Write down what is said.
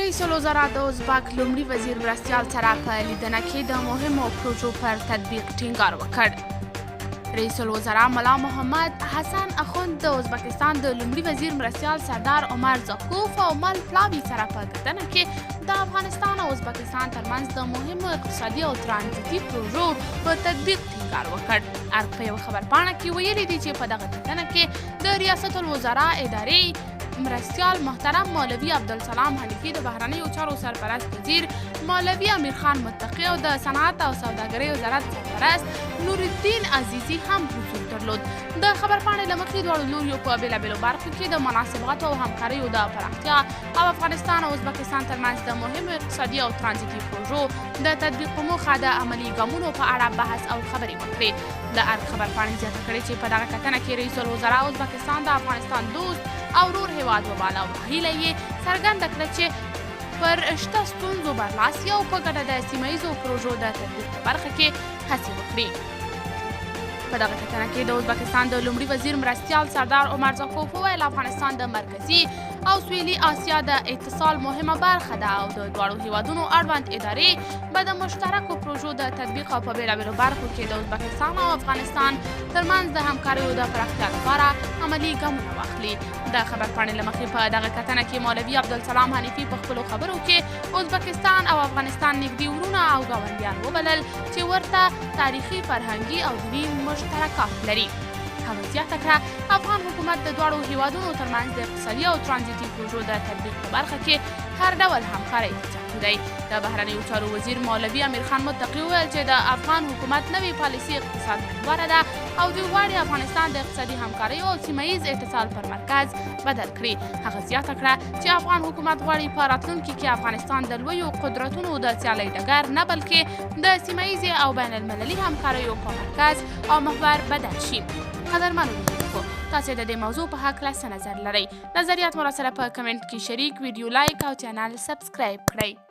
رئیس الوزرا د ازبک لومړي وزیر مرستیال سره په لیدنه کې د مهمو پروژو پر تطبیق ټینګار وکړ. رئیس الوزرا ملا محمد حسن اخوند د ازبکستان د لومړي وزیر مرستیال سردار عمر زاکوف او مل پلاوي سره په کتنه کې د افغانستان او ازبکستان ترمنځ د مهمو اقتصادي او ترانزیتي پروژو په تطبیق ټینګار وکړ. ارګ په یوه خبرپاڼه کې ویلي دي چې په دغه کتنه کې د ریاست الوزرا ادارې مرستیال محترم مولوي عبدالسلام حنیفي، د بهرنیو چارو سرپرست وزیر مولوي امیر خان متقي او د صنعت او سوداګرۍ وزارت سرپرست نور الدین عزیزي هم حضور درلود. د خبرپاڼې له مخې دواړو لوریو په بېلابېلو برخو کې د مناسباتو او همکاریو د پراختیا او افغانستان او ازبکستان ترمنځ د مهمو اقتصادي او ترانزیتي پروژو د تطبیق په موخه د عملي ګامونو په اړه بحث او خبرې وکړې. د ارګ خبرپاڼې زیاته کړې چې په دغه کتنه کې رئیس الوزرا ازبکستان د افغانستان دوست او ورور هیواد وباله او هیله یې څرګنده کړه چې پر شته ستونزو برلاسي او په ګډه د سیمه ییزو پروژو د تطبیق په برخه کې هڅې وکړي. په دغه کتنه کې د ازبکستان د لومړي وزیر مرستیال سردار عمر زاکوف وویل افغانستان د مرکزي او سویلي اسیا د اتصال مهمه برخه ده او د دواړو هیوادونو اړوند ادارې به د مشترکو پروژو د تطبیق او په بېلابېلو برخو کې د ازبکستان او افغانستان ترمنځ د همکاریو د پراختیا لپاره عملي ګامونه واخلي. د خبرپاڼې له مخې په دغه کتنه کې مولوي عبدالسلام حنیفي په خپلو خبرو کې ازبکستان او افغانستان نږدې ورونه او ګاونډیان وبلل چې ورته تاریخي، فرهنګي او دیني مشترکات لري. هغه زیاته کړه افغان حکومت د دواړو هیوادونو ترمنځ د اقتصادي او ترانزیتي پروژو د تطبیق په برخه کې هر ډول همکارۍ ته چمتو دی. د بهرنیو چارو وزیر مولوي امیر خان متقي وویل چې د افغان حکومت نوې پالیسي اقتصاد محوره ده او دوی غواړي افغانستان د اقتصادي همکاریو او سیمه ییز اتصال پر مرکز بدل کړي. هغه زیاته کړه چې افغان حکومت غواړي په راتلونکي کې افغانستان د لویو قدرتونو د سیالۍ ډګر نه بلکې د سیمه ییزې او بین المللي همکاریو په مرکز او محور بدل شي. قدرمنو لیدونکو، تاسې د دې موضوع په هکله څه نظر لرئ؟ نظریات مو راسره په کمنټ کې شریک، ویډیو لایک او چینل سبسکرایب کړئ.